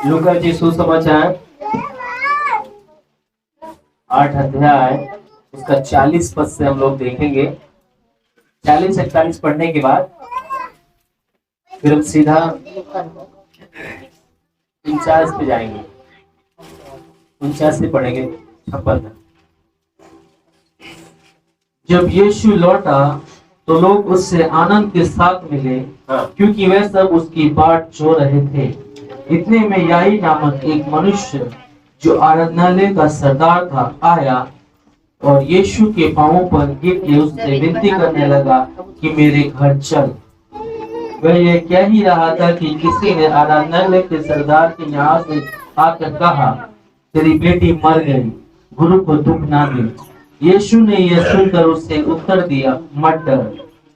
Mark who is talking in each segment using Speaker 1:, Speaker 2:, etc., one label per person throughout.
Speaker 1: लूका जी सुसमाचार 8 अध्याय उसका 40 पद से हम लोग देखेंगे। 40-41 पढ़ने के बाद फिर हम सीधा 49 पे जाएंगे। 49 से पढ़ेंगे 56 तक। जब यीशु लौटा तो लोग उससे आनंद के साथ मिले, क्योंकि वे सब उसकी बाट जो रहे थे। इतने में याई नामक एक मनुष्य जो आराधनालय का सरदार था आया और यीशु के पांवों पर गिर के उससे विनती करने लगा कि मेरे घर चल। वह ये कह ही रहा था कि किसी ने आराधनालय के सरदार के यहाँ से आकर कहा, तेरी बेटी मर गई, गुरु को दुख ना दे। यीशु ने यह सुनकर उससे उत्तर दिया, मत डर,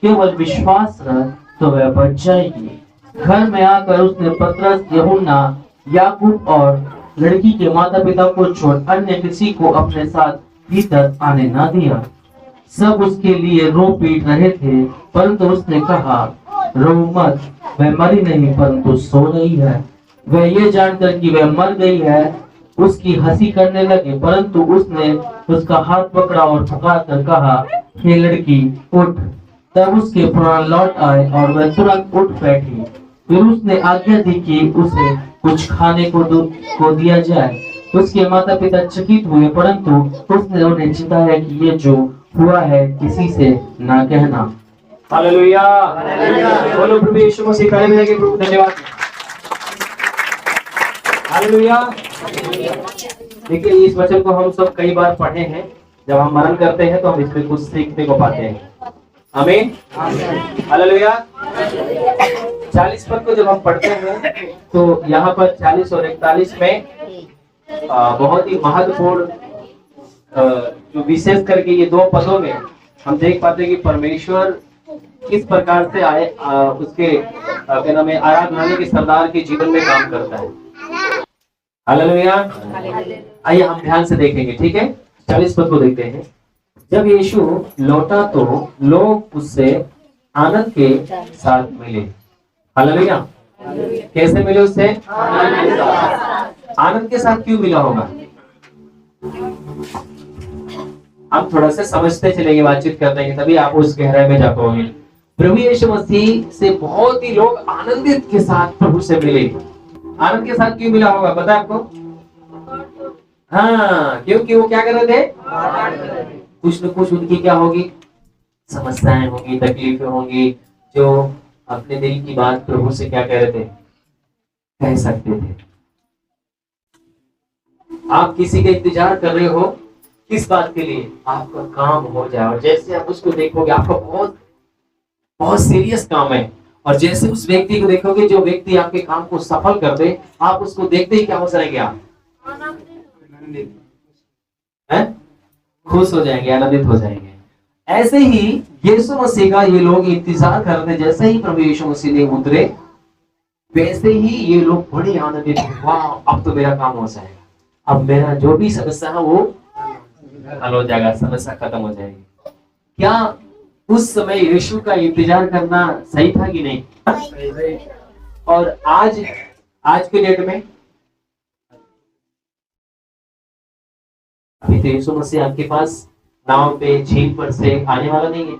Speaker 1: केवल विश्वास रख तो वह बच जाएगी। घर में आकर उसने पतरस, यूहन्ना, याकूब और लड़की के माता पिता को छोड़ अन्य किसी को अपने साथ भीतर आने ना दिया। सब उसके लिए रो पीट रहे थे, परंतु उसने कहा, रो मत, वह मरी नहीं परंतु सो रही है। वह ये जानकर कि वह मर गई है उसकी हंसी करने लगे, परंतु उसने उसका हाथ पकड़ा और पुकार कर कहा, हे लड़की उठ। तब उसके प्राण लौट आए और वह तुरंत उठ बैठी। फिर उसने आज्ञा दी कि उसे कुछ खाने को दिया जाए। उसके माता पिता चकित हुए, परंतु उसने उन्हें चिताया कि ये जो हुआ है किसी से ना कहना। हालेलुया, बोलो प्रभु यीशु मसीह का धन्यवाद। हालेलुया। देखिए, इस वचन को हम सब कई बार पढ़े हैं। जब हम मनन करते हैं तो हम इसमें कुछ सीखने को पाते हैं। आमीन, हालेलुया। 40 पद को जब हम पढ़ते हैं तो यहाँ पर 40 और 41 में बहुत ही महत्वपूर्ण जो विशेष करके ये दो पदों में हम देख पाते हैं कि परमेश्वर किस प्रकार से आए उसके क्या नाम है आराधनालय के सरदार के जीवन में काम करता है। हालेलुया। आइए हम ध्यान से देखेंगे, ठीक है। 40 पद को देखते हैं। जब यीशु लौटा तो लोग उससे आनंद के साथ मिले। हालेलुया। कैसे मिले उससे? आनंद के साथ क्यों मिला होगा? हम थोड़ा सा समझते चलेंगे, बातचीत करते हैं, तभी आप उस गहराई में जा पाओगे। प्रभु यीशु मसीह से बहुत ही लोग आनंदित के साथ प्रभु से मिले। आनंद के साथ क्यों मिला होगा पता है आपको? हाँ, क्योंकि वो क्या कर रहे थे? कुछ न कुछ उनकी क्या होगी? समस्याएं होंगी, तकलीफें होंगी, जो अपने दिल की बात प्रभु से क्या कह रहे थे? कह सकते थे। आप किसी का इंतजार कर रहे हो, किस बात के लिए? आपका काम हो जाए, और जैसे आप उसको देखोगे आपका बहुत बहुत सीरियस काम है, और जैसे उस व्यक्ति को देखोगे जो व्यक्ति आपके काम को सफल कर दे, आप उसको देखते ही क्या हो जाएंगे? आप खुश हो जाएंगे, आनंदित हो जाएंगे। ऐसे ही यीशु मसीह का ये लोग इंतजार करते, जैसे ही प्रभु यीशु मसीह ने उतरे वैसे ही ये लोग बड़े आनंदित, वाह अब तो मेरा काम हो जाएगा, अब मेरा जो भी समस्या है वो हल हो जाएगा, समस्या खत्म हो जाएगी। क्या उस समय यीशु का इंतजार करना सही था कि नहीं? और आज के डेट में अभी तो यीशु मसीह आपके पास नाव पे झील पर से आने वाला नहीं है।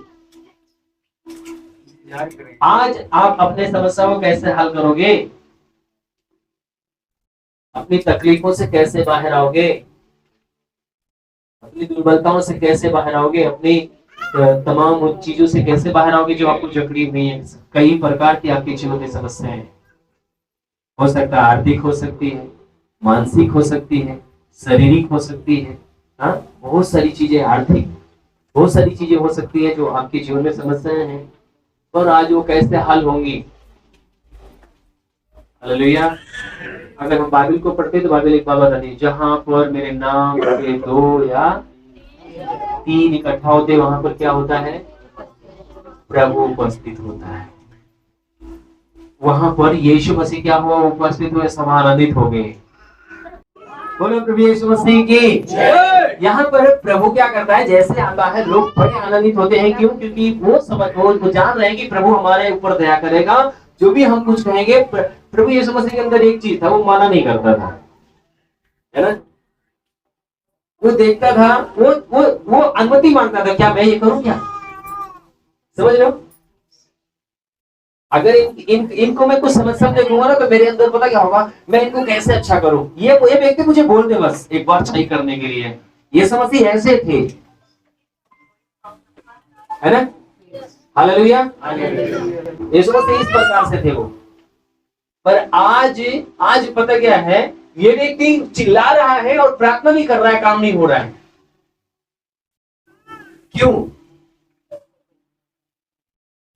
Speaker 1: आज आप अपने समस्या को कैसे हल करोगे? अपनी तकलीफों से कैसे बाहर आओगे? अपनी दुर्बलताओं से कैसे बाहर आओगे? अपनी तमाम चीजों से कैसे बाहर आओगे जो आपको जकड़ी हुई है? कई प्रकार की आपके जीवन में समस्याएं हो सकता है, आर्थिक हो सकती है, मानसिक हो सकती है, शारीरिक हो सकती है। हाँ, बहुत सारी चीजें, आर्थिक बहुत सारी चीजें हो सकती है जो आपके जीवन में समस्याएं हैं, पर आज वो कैसे हल होंगी? हालेलुया। अगर हम बाइबल को पढ़ते तो बाइबल एक बात बताती है, जहां पर मेरे नाम के 2 या 3 इकट्ठा होते वहां पर क्या होता है? प्रभु उपस्थित होता है। वहां पर यीशु मसीह क्या हुआ? उपस्थित हुए, सब आनंदित हो गए। बोलो प्रभु यीशु मसीह की। यहाँ पर प्रभु क्या करता है? जैसे आता है लोग बड़े आनंदित होते हैं। क्यों? क्योंकि वो जान रहे हैं कि प्रभु हमारे ऊपर दया करेगा,
Speaker 2: जो भी हम कुछ कहेंगे, प्रभु यीशु मसीह के अंदर एक चीज था, वो माना नहीं करता था, है ना। वो देखता था, वो अनुमति मांगता था, क्या मैं ये करूं क्या? समझ रहे हो? अगर इनको मैं कुछ समझ दूंगा ना, तो मेरे अंदर पता क्या होगा, मैं इनको कैसे अच्छा करूं। ये व्यक्ति मुझे बोल दे बस एक बार सही करने के लिए। ये समझी ऐसे थे, है ना। हालेलुया। यीशु मसीह इस प्रकार से थे वो। पर आज पता क्या है, ये व्यक्ति चिल्ला रहा है और प्रार्थना भी कर रहा है, काम नहीं हो रहा है। क्यों?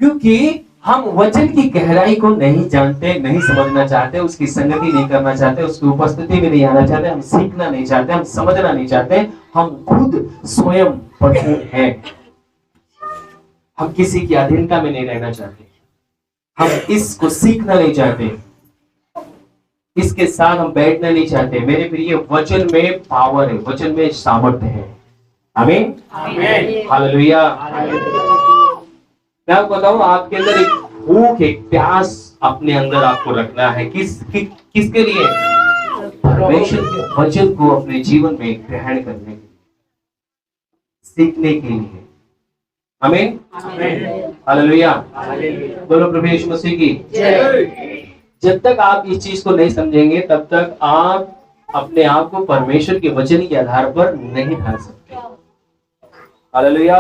Speaker 2: क्योंकि हम वचन की गहराई को नहीं जानते, नहीं समझना चाहते, उसकी संगति नहीं करना चाहते, उसकी उपस्थिति में नहीं आना चाहते, हम सीखना नहीं चाहते, हम समझना नहीं चाहते। हम खुद स्वयं पठन हैं, हम किसी की अधीनता में नहीं रहना चाहते, हम इसको सीखना नहीं चाहते, इसके साथ हम बैठना नहीं चाहते। मेरे प्रिय, वचन में पावर है, वचन में सामर्थ्य है। आमीन, हालेलुया। मैं आपको बताऊं, आपके अंदर एक भूख, एक प्यास अपने अंदर आपको रखना है। किसके लिए? परमेश्वर के वचन को अपने जीवन में ग्रहण करने के लिए, सीखने के लिए। आमीन, हालेलुया। बोलो प्रभु यीशु मसीह की जय। जब तक आप इस चीज को नहीं समझेंगे, तब तक आप अपने आप को परमेश्वर के वचन के आधार पर नहीं ढाल सकते। हालेलुया।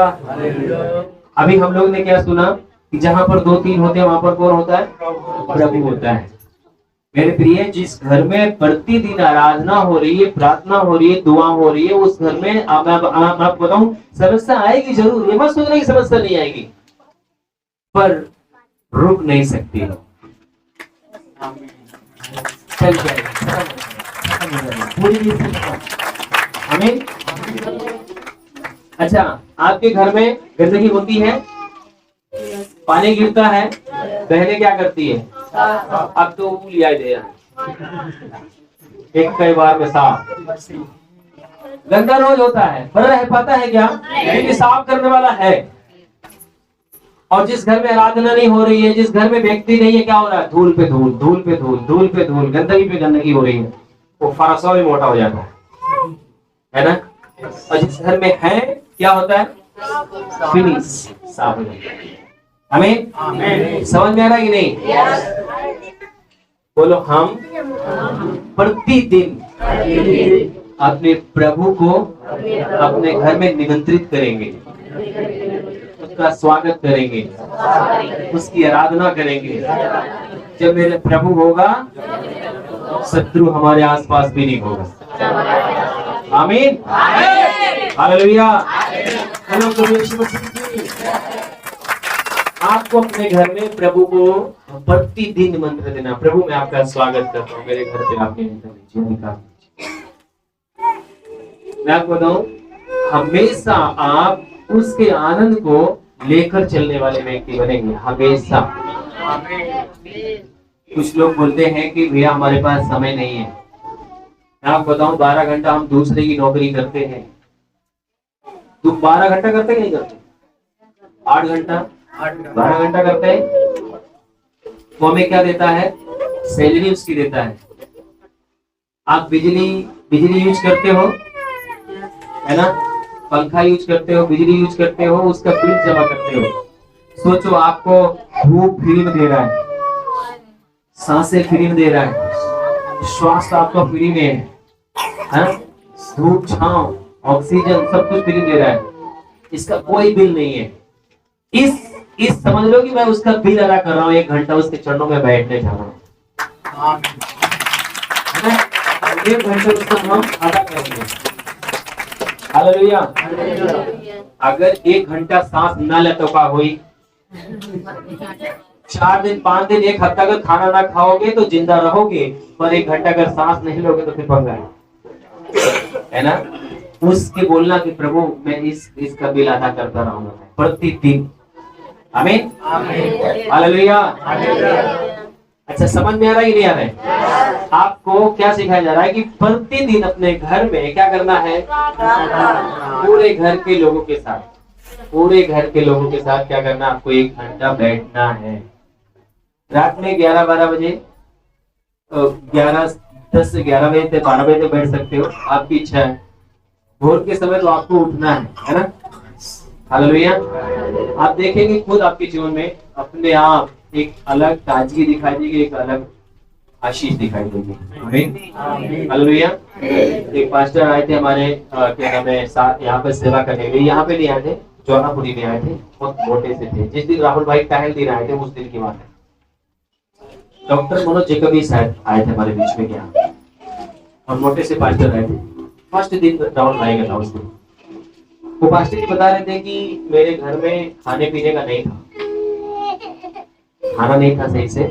Speaker 2: अभी हम लोग ने क्या सुना कि जहां पर 2-3 होते हैं, वहां पर कौन होता है? प्रभु होता है। मेरे प्रिय, जिस घर में प्रतिदिन आराधना हो रही है, प्रार्थना हो रही है, दुआ हो रही है, उस घर में मैं आपको बताऊं, समस्या आएगी जरूर। ये मत सोचना कि समस्या नहीं आएगी, पर रुक नहीं सकती, चल जाएगी। आमीन। अच्छा, आपके घर में गंदगी होती है, पानी गिरता है, बहनें क्या करती है? अब तो लिया दे एक कई बार में साफ। गंदा रोज होता है, पर रह पाता है क्या? क्योंकि साफ करने वाला है। और जिस घर में आराधना नहीं हो रही है, जिस घर में व्यक्ति नहीं है, क्या हो रहा है? धूल पे धूल, धूल पे धूल, धूल पे धूल, गंदगी पे गंदगी हो रही है। वो फरसा भी मोटा हो जाता है ना। और जिस घर में है, क्या होता है? फिनिश, साफ हो जाता है। आमीन। समझ में आ रहा है कि नहीं? बोलो, हम प्रतिदिन अपने प्रभु को अपने घर में निमंत्रित करेंगे, उसका स्वागत करेंगे, उसकी आराधना करेंगे। जब मेरे प्रभु होगा, शत्रु हमारे आसपास भी नहीं होगा। आमीन, हालेलुया। आपको अपने घर में प्रभु को प्रतिदिन मंत्र देना, प्रभु मैं आपका स्वागत करता हूँ, मेरे घर पे आपने मैं आपको बताऊं, हमेशा आप उसके आनंद को लेकर चलने वाले व्यक्ति बनेंगे, हमेशा। कुछ लोग बोलते हैं कि भैया हमारे पास समय नहीं है। मैं आपको बताऊं, 12 घंटा हम दूसरे की नौकरी करते हैं। तुम 12 घंटा करते कि नहीं करते? 8 घंटा, 12 घंटा करते हैं। वो हमें क्या देता है? सैलरी उसकी देता है। आप बिजली यूज करते हो, है ना, पंखा यूज करते हो, बिजली यूज करते हो, उसका बिल जमा करते हो। सोचो, आपको धूप फ्री में दे रहा है, सांसें फ्री में दे रहा है, श्वास आपका फ्री में है, धूप छांव ऑक्सीजन सब कुछ फ्री दे रहा है, इसका कोई बिल नहीं है। इस समझ लो कि मैं उसका बिल अदा कर रहा हूँ, 1 घंटा उसके चरणों में बैठने जा रहा हूँ। 1 घंटे उसको हम अदा करेंगे। हालेलुया। अगर 1 घंटा सांस न लेते का हुई, 4 दिन 5 दिन 1 हफ्ता अगर खाना ना खाओगे तो जिंदा रहोगे, पर 1 घंटा अगर सांस नहीं लोगे तो फिर पंगा है ना। उसके बोलना कि प्रभु मैं इसका बिल अदा करता रहूंगा प्रतिदिन। आमीन, हालेलुया। अच्छा, समझ में आ रहा है कि नहीं आ रहा है? आपको क्या सिखाया जा रहा है कि प्रतिदिन अपने घर में क्या करना है? पूरे घर के लोगों के साथ क्या करना? आपको 1 घंटा बैठना है। रात में 11-12 बजे, 10 से 11 बजे तक, 12 बजे तक बैठ सकते हो, आपकी इच्छा है। भोर के समय तो आपको उठना है ना। हालेलुया। आप देखेंगे खुद आपके जीवन में अपने आप एक अलग ताजगी दिखाई देगी, एक अलग आशीष दिखाई देगी। आमीन। हालेलुया। एक पास्टर आए थे हमारे, क्या नाम है, यहाँ पे सेवा करने के लिए। यहाँ पे नहीं आए थे, जौनापुरी में आए थे। बहुत मोटे से थे। जिस दिन राहुल भाई टहल दिन आए थे, उस दिन की बात है। डॉक्टर मनोज जेकबी साहब आए थे हमारे बीच में, क्या और मोटे से पास्टर आए थे। फर्स्ट दिन राहुल भाई का था उस दिन। वो पास्टर जी बता रहे थे कि मेरे घर में खाने पीने का नहीं था, खाना नहीं था सही से।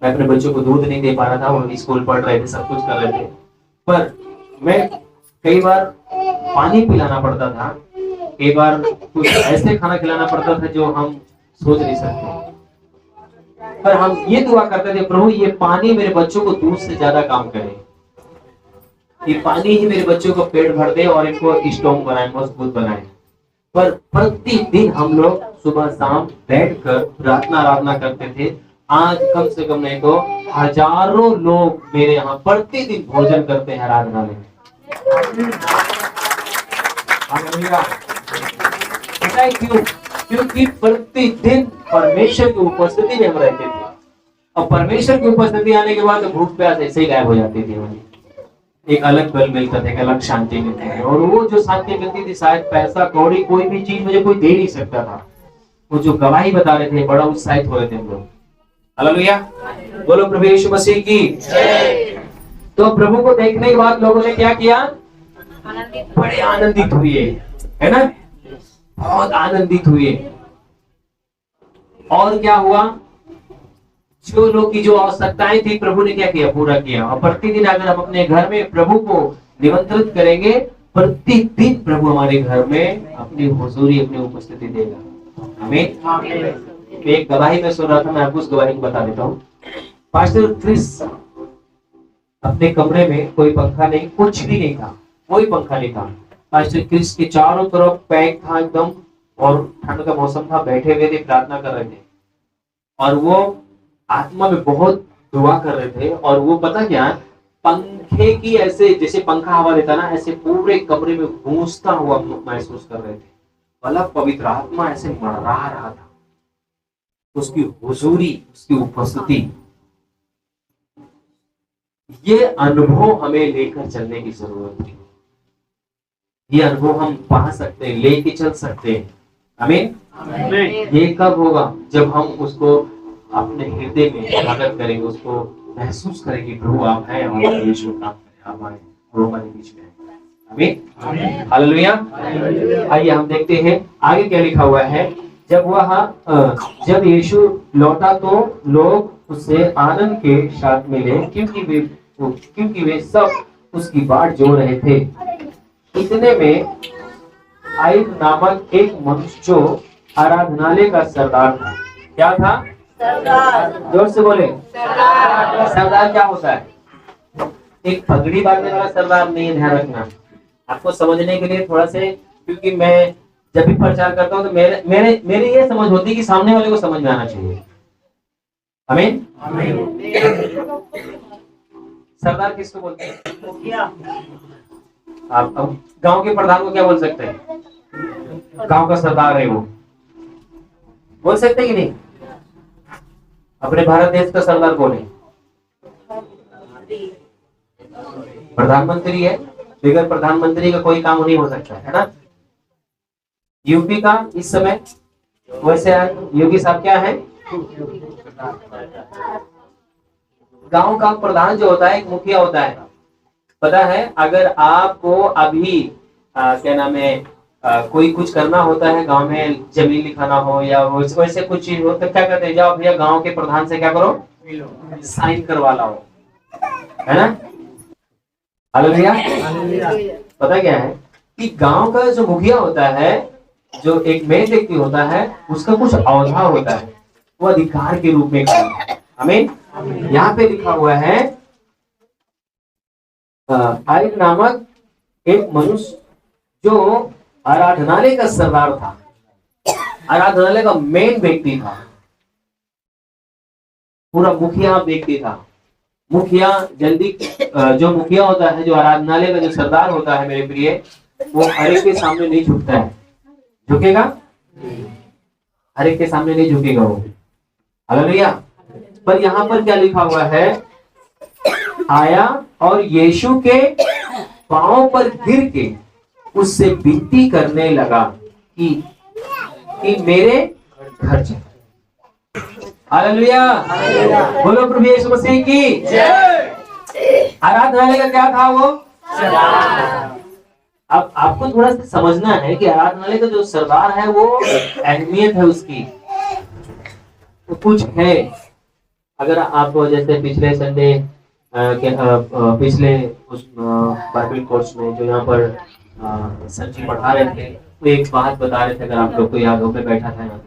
Speaker 2: मैं अपने बच्चों को दूध नहीं दे पा रहा था, वो स्कूल पढ़ रहे थे, सब कुछ कर रहे थे, पर मैं कई बार पानी पिलाना पड़ता था, कई बार कुछ ऐसे खाना खिलाना पड़ता था जो हम सोच नहीं सकते। पर हम ये दुआ करते थे, प्रभु ये पानी मेरे बच्चों को दूध से ज्यादा काम करे, ये पानी ही मेरे बच्चों को पेट भर दे और इनको स्ट्रॉन्ग बनाए, मजबूत बनाए। पर प्रतिदिन हम लोग सुबह शाम बैठकर प्रार्थना आराधना करते थे। आज कम से कम नहीं तो हजारों लोग मेरे यहाँ प्रतिदिन भोजन करते हैं आराधनालय में। पता है क्यों? क्योंकि प्रतिदिन परमेश्वर की उपस्थिति में हम रहते थे, और परमेश्वर की उपस्थिति आने के बाद भूख प्यास ऐसे ही गायब हो जाती थी। हमें एक अलग बल मिलता था, एक अलग शांति मिलती थी, और वो जो शांति मिलती थी शायद पैसा कौड़ी कोई भी चीज मुझे कोई दे नहीं सकता था। वो जो गवाही बता रहे थे, बड़ा उत्साहित हो रहे थे हम लोग। हालेलुया। बोलो प्रभु यीशु मसीह की जय। तो प्रभु को देखने के बाद लोगों ने क्या किया? बड़े आनंदित हुए, है ना, बहुत आनंदित हुए। और क्या हुआ? जो लोग की जो आवश्यकताएं थी प्रभु ने क्या किया? पूरा किया। और प्रतिदिन अगर हम अपने घर में प्रभु को निमंत्रित करेंगे, प्रतिदिन प्रभु हमारे घर में अपनी हुजूरी, अपनी उपस्थिति देगा। आमीन। एक गवाही में सुन रहा था, मैं आपको उस गवाही को बता देता हूँ। पास्टर क्रिस अपने कमरे में, कोई पंखा नहीं, कुछ भी नहीं था, कोई पंखा नहीं था। पास्टर क्रिस के चारों तरफ पैक था एकदम, और ठंड का मौसम था, बैठे हुए थे, प्रार्थना कर रहे थे, और वो आत्मा में बहुत दुआ कर रहे थे। और वो पता क्या, पंखे की ऐसे, जैसे पंखा हवा देता ना, ऐसे पूरे कमरे में गूंजता हुआ महसूस कर रहे थे। मतलब पवित्र आत्मा ऐसे मंडरा रहा था, उसकी हुजूरी, उसकी उपस्थिति। ये अनुभव हमें लेकर चलने की जरूरत है। ये अनुभव हम पा सकते हैं, लेके चल सकते हैं। आमीन। ये कब होगा? जब हम उसको अपने हृदय में स्वागत करेंगे, उसको महसूस करेंगे, प्रभु आप हैं हमारे बीच में, आप आए, प्रभु हमारे बीच में। आमीन। हालेलुया। आइए हम देखते हैं आगे क्या लिखा हुआ है। जब यीशु लौटा तो लोग उससे आनंद के साथ मिले, क्योंकि वे सब उसकी बाट जोड़ रहे थे। इतने में आइब नामक एक मनुष्य जो आराधनालय का सरदार था। क्या था? सरदार। जोर से बोले। सरदार क्या होता है? एक पगड़ी बांधने वाला सरदार नहीं है, ध्यान रखना। आपको समझने के लिए थोड़ा से, क्योंकि मैं जब भी प्रचार करता हूँ तो मेरी ये समझ होती है कि सामने वाले को समझ में आना चाहिए। आमीन। सरदार किसको बोलते हैं? आप गांव के प्रधान को क्या बोल सकते हैं? गांव का सरदार है वो, बोल सकते कि नहीं? अपने भारत देश का सरदार कौन है? प्रधानमंत्री है। बगैर प्रधानमंत्री का कोई काम नहीं हो सकता है ना। यूपी का इस समय वैसे योगी साहब क्या है? गांव का प्रधान जो होता है एक मुखिया होता है। पता है, अगर आपको अभी क्या नाम है, कोई कुछ करना होता है गांव में, जमीन लिखाना हो या वैसे कुछ चीज हो, तो क्या करते हैं? जाओ भैया गांव के प्रधान से क्या करो, साइन करवा लाओ, है ना। हालेलुया। पता क्या है कि गांव का जो मुखिया होता है, जो एक मेन व्यक्ति होता है, उसका कुछ औधा होता है, वो अधिकार के रूप में करता है। आमीन। यहाँ पे लिखा हुआ है, आइब नामक एक मनुष्य जो आराधनालय का सरदार था, आराधनालय का मेन व्यक्ति था, पूरा मुखिया व्यक्ति था। मुखिया जल्दी जो मुखिया होता है, जो आराधनालय का जो सरदार होता है मेरे प्रिय, वो हर एक के सामने नहीं झुकता है। झुकेगा? हर एक के सामने नहीं झुकेगा वो। हालेलुया। पर यहाँ पर क्या लिखा हुआ है? आया और यीशु के पांव पर गिर के उससे विनती करने लगा कि मेरे घर चल। हालेलुया। बोलो प्रभु यीशु मसीह की जय। आराधनालय का क्या था वो? अब आपको थोड़ा सा समझना है कि आराधनालय का जो सरदार है वो अहमियत है उसकी, तो कुछ है। अगर आप जैसे पिछले संडे पिछले उस बाइबल कोर्स में जो यहाँ पर सर जी पढ़ा रहे थे, वो एक बात बता रहे थे, अगर आप लोग को याद हो, मैं बैठा था यहाँ,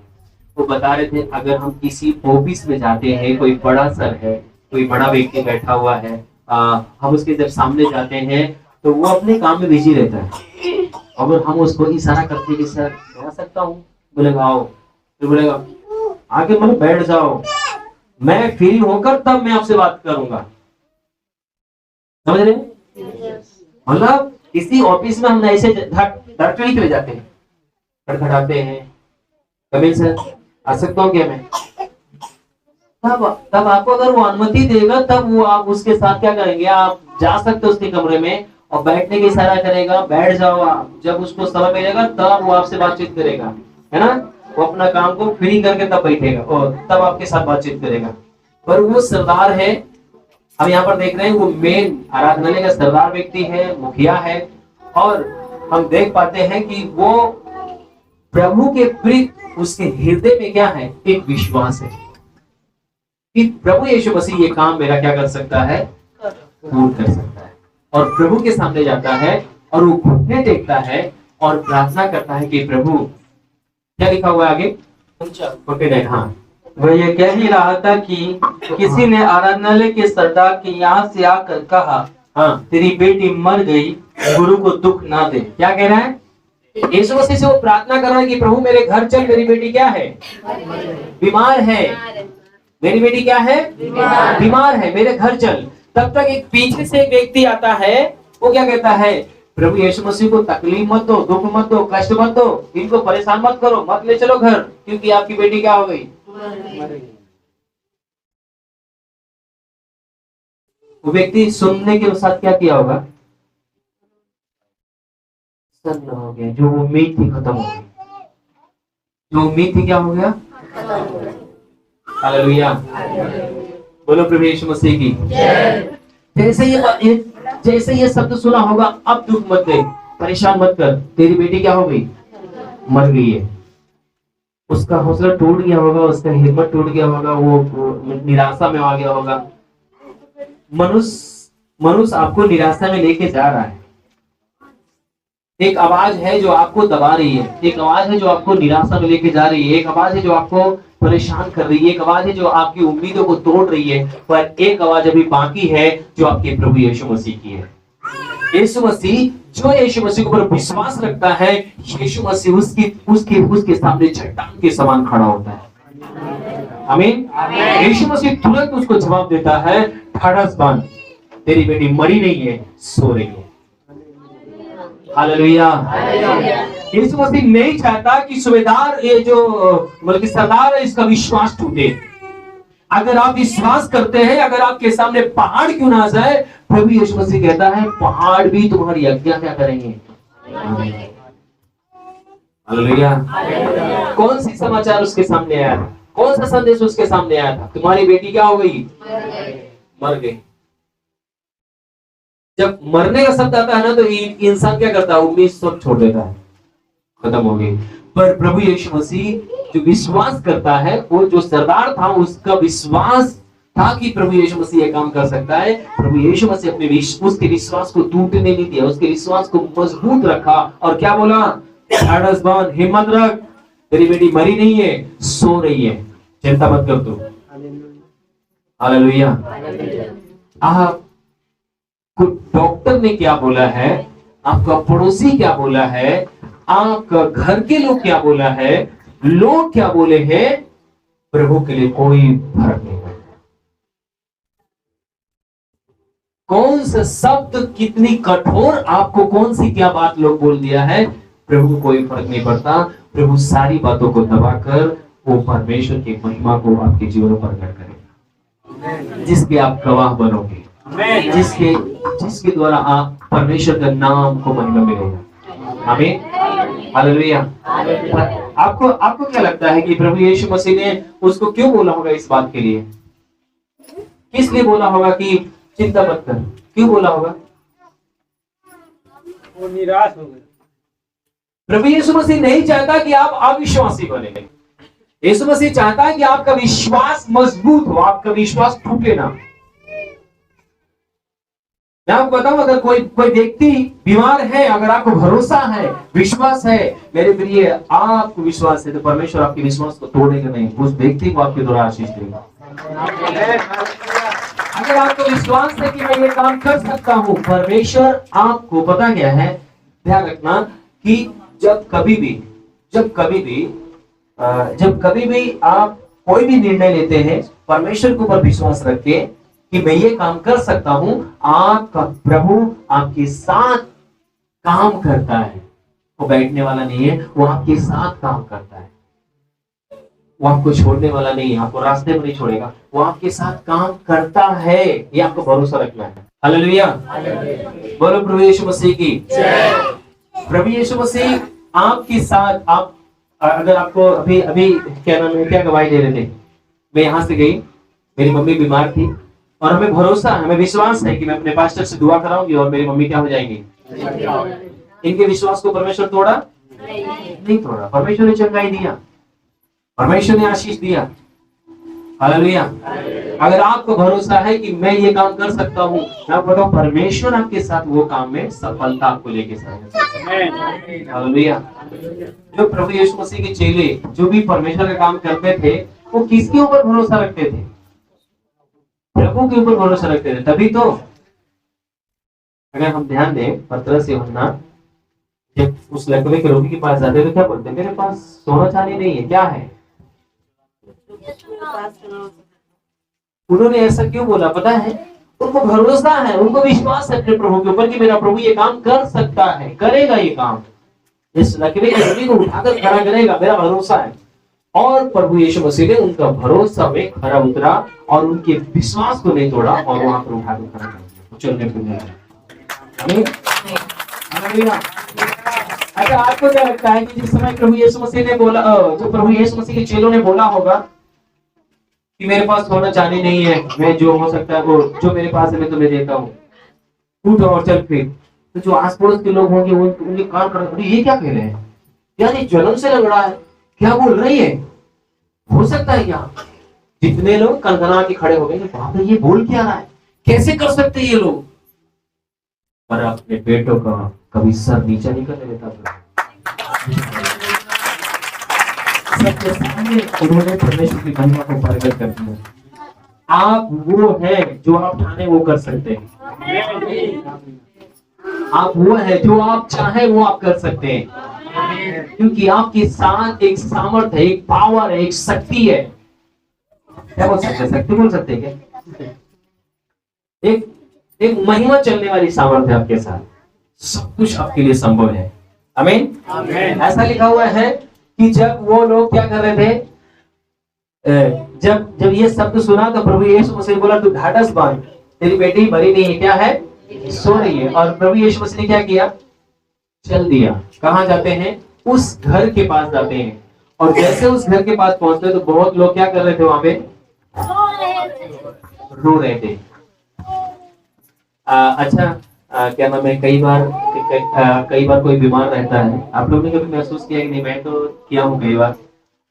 Speaker 2: वो बता रहे थे अगर हम किसी ऑफिस में जाते हैं, कोई बड़ा सर है, कोई बड़ा व्यक्ति बैठा हुआ है, हम उसके जब सामने जाते हैं तो वो अपने काम में बिजी रहता है। अगर हम उसको इशारा करते कि सर मैं आ सकता हूँ, बोलेगा आओ, फिर बोलेगा आके मतलब बैठ जाओ, मैं फ्री होकर तब मैं आपसे बात करूंगा। समझ रहे? मतलब किसी ऑफिस में हम ऐसे डायरेक्टली चले जाते हैं, खड़खड़ाते हैं, कमिल सर आ सकता हूँ क्या मैं? तब आपको अगर वो अनुमति देगा तब वो आप उसके साथ क्या करेंगे? आप जा सकते हो उसके कमरे में और बैठने की इशारा करेगा, बैठ जाओ आप। जब उसको समय मिलेगा तब वो आपसे बातचीत करेगा, है ना? वो अपना काम को फ्री करके तब बैठेगा और तब आपके साथ बातचीत करेगा। पर वो सरदार है, हम यहाँ पर देख रहे हैं, वो मेन आराधनालय का सरदार व्यक्ति है, मुखिया है, और हम देख पाते हैं कि वो प्रभु के प्रति उसके हृदय में क्या है? एक विश्वास है कि प्रभु यीशु मसीह ये काम मेरा क्या कर सकता है? पूर्ण कर सकता है। और प्रभु के सामने जाता है और वो घुटने टेकता है और प्रार्थना करता है कि प्रभु, क्या लिखा हुआ है आगे? हाँ,
Speaker 1: वह ये कह ही रहा था कि किसी ने आराधनालय के सरदार के यहाँ से आकर कहा,
Speaker 2: हाँ,
Speaker 1: तेरी बेटी मर गई, गुरु को दुख ना दे।
Speaker 2: क्या कह रहा है? यीशु मसीह से वो प्रार्थना कर रहा है कि प्रभु मेरे घर चल, मेरी बेटी क्या है? बीमार है। मेरी बेटी क्या है? बीमार है, मेरे घर चल। तब तक एक पीछे से एक व्यक्ति आता है, वो क्या कहता है? प्रभु यीशु मसीह को तकलीफ मत दो, दुख मत दो, कष्ट मत दो, इनको परेशान मत करो, मत ले चलो घर, क्योंकि आपकी बेटी क्या हो गई? वो व्यक्ति सुनने के साथ क्या किया होगा? सन्न हो गया। जो उम्मीद थी खत्म हो गई। जो उम्मीद थी क्या हो गया? हालेलुया। बोलो प्रभु यीशु मसीह की जय। जैसे ये शब्द सुना होगा, अब दुख मत दे, परेशान मत कर, तेरी बेटी क्या हो गई? मर गई है। उसका हौसला टूट गया होगा, उसका हिम्मत टूट गया होगा, वो निराशा में आ गया होगा। मनुष्य आपको निराशा में लेके जा रहा है। एक आवाज है जो आपको दबा रही है, एक आवाज है जो आपको निराशा में लेके जा रही है, एक आवाज है जो आपको परेशान कर रही है, एक आवाज है जो आपकी उम्मीदों को तोड़ रही है। पर एक आवाज अभी बाकी है जो आपके प्रभु यीशु मसीह की है। यीशु मसीह, जो यीशु मसीह के ऊपर विश्वास रखता है, यीशु मसीह उसके सामने चट्टान के समान खड़ा होता है। आमीन। यीशु मसीह तुरंत उसको जवाब देता है, ढाढ़स बांध, तेरी बेटी मरी नहीं है, सो रही है। हालेलुया। यीशु मसीह नहीं चाहता कि सूबेदार, ये जो बल्कि सरदार है, इसका विश्वास टूटे। अगर आप विश्वास करते हैं, अगर आपके सामने पहाड़ क्यों ना आ जाए, प्रभु यीशु मसीह कहता है पहाड़ भी तुम्हारी आज्ञा क्या करेंगे। हालेलुया। कौन सी समाचार उसके सामने आया था? कौन सा संदेश उसके सामने आया था? तुम्हारी बेटी क्या हो गई? मर गई। जब मरने का शब्द आता है ना, तो इंसान क्या करता है? उम्मीद सब छोड़ देता है, खत्म हो गई। पर प्रभु यीशु मसीह जो विश्वास करता है, वो जो सरदार था उसका विश्वास था कि प्रभु यीशु मसीह ये काम कर सकता है। प्रभु यीशु मसीह अपने उसके विश्वास को टूटने नहीं दिया, उसके विश्वास को मजबूत रखा और क्या बोला? ढाढ़स बांध, हिम्मत रख, तेरी बेटी मरी नहीं है, सो रही है, चिंता मत कर तू। हालेलुया। आपको डॉक्टर ने क्या बोला है, आपका पड़ोसी क्या बोला है, आपका घर के लोग क्या बोला है, लोग क्या बोले हैं, प्रभु के लिए कोई फर्क नहीं पड़ता। कौन सा शब्द, कितनी कठोर, आपको कौन सी क्या बात लोग बोल दिया है, प्रभु को कोई फर्क नहीं पड़ता। प्रभु सारी बातों को दबाकर वो परमेश्वर की महिमा को आपके जीवन पर प्रकट करेगा, जिसके आप गवाह बनोगे, जिसके जिसके द्वारा आप परमेश्वर का नाम को महिमा मिलेगा। आमीन, हालेलुया। आपको आपको क्या लगता है कि प्रभु यीशु मसीह ने उसको क्यों बोला होगा इस बात के लिए? किस लिए बोला होगा कि चिंता मत कर? क्यों बोला होगा?
Speaker 3: वो निराश हो गए।
Speaker 2: प्रभु यीशु मसीह नहीं चाहता कि आप अविश्वासी बने। यीशु मसीह चाहता है कि आपका विश्वास मजबूत हो, आपका विश्वास टूटे ना। मैं आपको बताऊं, अगर कोई व्यक्ति बीमार है, अगर आपको भरोसा है, विश्वास है, मेरे प्रिय, आपको विश्वास है, तो परमेश्वर आपके विश्वास को तोड़ेगा नहीं, उस व्यक्ति को आपके द्वारा आशीष देगा। अगर आपको विश्वास है कि मैं ये काम कर सकता हूं, परमेश्वर आपको, पता क्या है, ध्यान रखना कि जब कभी भी आप कोई भी निर्णय लेते हैं, परमेश्वर के ऊपर विश्वास रख के कि मैं ये काम कर सकता हूं, आपका प्रभु आपके साथ काम करता है। वो बैठने वाला नहीं है, वो आपके साथ काम करता है। वो आपको छोड़ने वाला नहीं है, आपको रास्ते में नहीं छोड़ेगा, वो आपके साथ काम करता है। ये आपको भरोसा रखना है। हालेलुया, बोलो प्रभु यीशु मसीह की जय। प्रभु यीशु मसीह आपके साथ, आप अगर आपको अभी अभी क्या नाम है, क्या गवाही दे रहे थे, मैं यहां से गई, मेरी मम्मी बीमार थी और हमें भरोसा है, हमें विश्वास है कि मैं अपने पास्टर से दुआ कराऊंगी और मेरी मम्मी क्या हो जाएंगी। इनके विश्वास को परमेश्वर तोड़ा नहीं तोड़ा। परमेश्वर ने चंगाई दिया, परमेश्वर ने आशीष दिया। हालेलुया। अगर आपको भरोसा है कि मैं ये काम कर सकता हूँ, मैं आपको बताऊं, परमेश्वर आपके साथ वो काम में सफलता आपको लेके जाएगा। हालेलुया। जो प्रभु यीशु मसीह के चेले जो भी परमेश्वर का काम करते थे, वो किसके ऊपर भरोसा रखते थे? प्रभु के ऊपर भरोसा रखते थे। तभी तो अगर हम ध्यान दें, पतरस यूहन्ना जब उस लकवे के रोगी के पास जाते तो क्या बोलते? मेरे पास सोना चांदी नहीं है, क्या है? उन्होंने ऐसा क्यों बोला पता है? उनको भरोसा है, उनको विश्वास है अपने प्रभु के ऊपर कि मेरा प्रभु ये काम कर सकता है, करेगा ये काम, इस लकवे के रोगी को उठाकर खड़ा करेगा, मेरा भरोसा है। और प्रभु यीशु मसीह ने उनका भरोसा में खरा उतरा और उनके विश्वास को नहीं तोड़ा और वहां पर उठाकर खड़ा कर दिया, चलने फिरने लगा। अच्छा, आपको क्या लगता है कि जिस समय प्रभु यीशु मसीह ने बोला, जो प्रभु यीशु मसीह के चेलों ने बोला होगा कि मेरे पास सोना चांदी नहीं है, मैं जो हो सकता है वो जो मेरे पास है मैं तुम्हें देता हूँ, उठ और चल फिर, तो जो आस पड़ोस के लोग होंगे उनके कान कर, ये क्या कह रहे हैं यार, ये जलन से लग रहा है, क्या बोल रही है? हो सकता है क्या जितने लोग कनकना के खड़े हो गए, बाप रे ये बोल क्या रहा है, कैसे कर सकते ये लोग? पर अपने बेटों का कभी सर नीचा नहीं करने देता। सबके सामने उन्होंने परमेश्वर की महिमा को प्रकट कर दिया। आप वो है जो आप चाहे वो कर सकते हैं। आप वो है जो आप चाहे वो आप कर सकते हैं, क्योंकि आपके साथ एक सामर्थ है, एक पावर है, एक शक्ति है। क्या बोल सकते हैं? शक्ति बोल सकते हैं क्या? एक महिमा चलने वाली सामर्थ है आपके साथ, सब कुछ आपके लिए संभव है। आमीन, आमीन। ऐसा लिखा हुआ है कि जब वो लोग क्या कर रहे थे, जब ये शब्द सुना तो प्रभु यीशु मसीह बोला, तू ढाढ़स बांध, तेरी बेटी मरी नहीं है, क्या है, सो रही है। और प्रभु यीशु मसीह ने क्या किया? चल दिया। कहाँ जाते हैं? उस घर के पास जाते हैं। और जैसे उस घर के पास पहुंचते तो बहुत लोग क्या कर रहे थे? वहां पे रो रहे थे। अच्छा, क्या नाम है, कई बार कोई बीमार रहता है, आप लोगों ने कभी महसूस किया कि नहीं? मैं तो किया हूँ कई बार।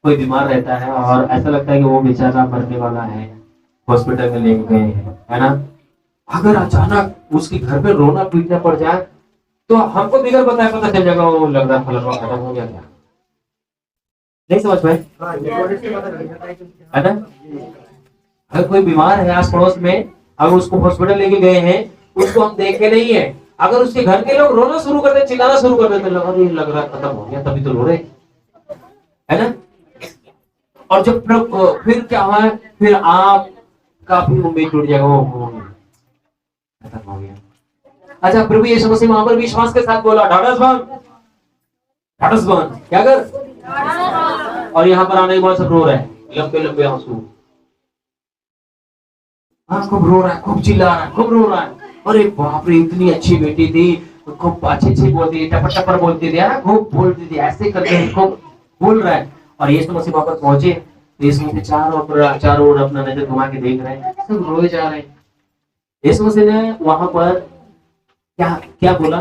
Speaker 2: कोई बीमार रहता है और ऐसा लगता है कि वो बेचारा मरने वाला है, हॉस्पिटल में लेके गए हैं, है ना? अगर अचानक उसके घर में रोना पीटना पड़ जाए तो हमको बिगर बताए पता चल जाएगा वो लग रहा फलवा खत्म हो गया, क्या नहीं समझ पाए, है ना? अगर कोई बीमार है आस पड़ोस में, अगर उसको हॉस्पिटल लेके गए हैं, उसको हम देखे नहीं है, अगर उसके घर के लोग रोना शुरू कर दे, चिल्लाना शुरू कर देते, लग रहा खत्म हो गया, तभी तो रो रहे, है ना? और जब फिर क्या हुआ, फिर आप काफी उम्मीद टूट जाएगा, खत्म हो गया। अच्छा, प्रभु यीशु मसीह वहां पर विश्वास के साथ बोला, ढाढ़स बांध, ढाढ़स बांध, क्या कर, और यहाँ पर आने के बाद सब रो रहे हैं, लंबे लंबे आंसू, हाँ खूब रो रहा है, खूब चिल्ला रहा है, खूब रो रहा है। अरे बाप रे, इतनी अच्छी बेटी थी, खूब अच्छी बोलती थी, टपर टपर बोलती थी, खूब बोलती थी, ऐसे करके खूब बोल रहा है। और यीशु मसीह वापस पहुंचे, यीशु मसीह चारों ओर अपना नजर घुमा के देख रहे हैं, सब रोए जा रहे हैं। यीशु मसीह ने वहां पर क्या क्या बोला?